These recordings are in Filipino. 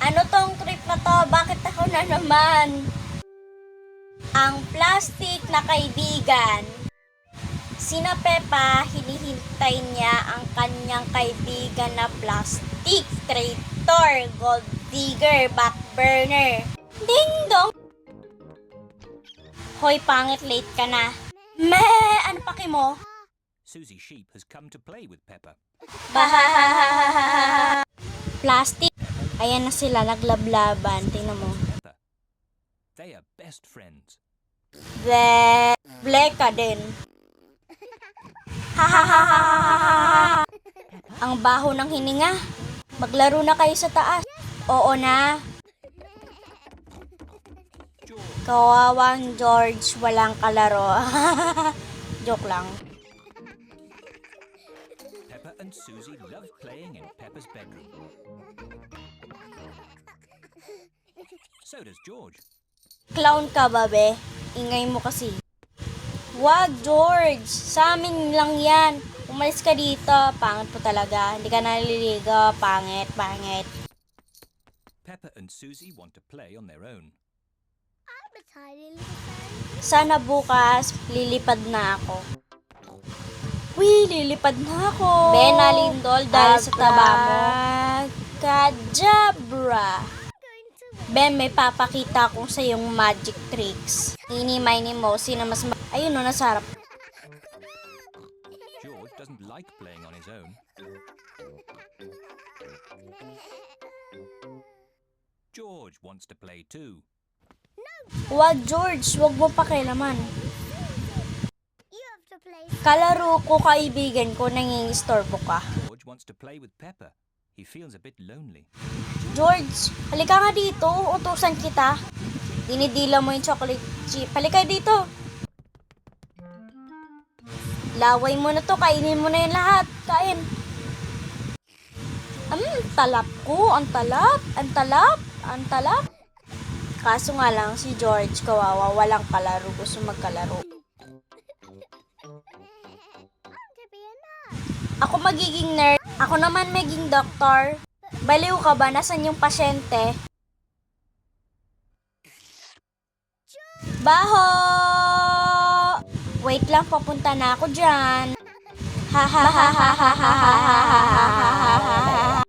Ano tong trip na to? Bakit ako na naman? Ang plastic na kaibigan. Sina Peppa, hinihintay niya ang kanyang kaibigan na plastic, traitor, gold digger, backburner. Ding dong! Hoy, pangit, late ka na. Ano paki mo? Susie Sheep has come to play with Peppa. Bahahahaha. Plastic. Ayan na sila, naglablaban. Tingnan mo. Peppa. They are best friends. Ble ka din. Hahahaha. Ang baho ng hininga. Maglaro na kayo sa taas. Oo na. Kawawang George, walang kalaro. Joke lang. Peppa and Susie love playing in Peppa's bedroom. So does George. Clown ka ba, be? Ingay mo kasi. Wag, George! Sa amin lang yan. Umalis ka dito. Pangit po talaga. Hindi ka naliligo. Pangit, pangit. Peppa and Susie want to play on their own. Sana bukas, lilipad na ako. Uy, lilipad na ako. Be, nalindol dahil sa taba mo. Kadabra. Ben, may papakita akong sa yung magic tricks. Ini-mini mo, sino mas ayun o, nasa harap. George doesn't like playing on his own. George wants to play too. Wag, George, wag mo pakialaman. Kalaro ko, kaibigan ko, nangingistorbo ka. George wants to play with Peppa. He feels a bit lonely. George, halika nga dito, utusan kita. Dinidila mo yung chocolate chip. Halika dito. Laway mo na to, kainin mo na yung lahat. Kain. Talap ko. Ang talap. Ang talap. Ang talap. Kaso nga lang, si George, kawawa, walang kalaro. Gusto magkalaro. Ako magiging nurse. Ako naman magiging doktor. Baliw ka ba? Nasaan yung pasyente? Baho! Wait lang, papunta na ako dyan. Ha ha ha ha ha ha ha ha.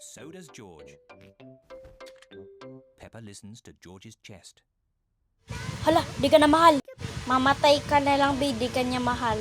So does George. Peppa listens to George's chest. Hala, di ka na mahal. Mamatay ka na lang, baby, di ka niya mahal.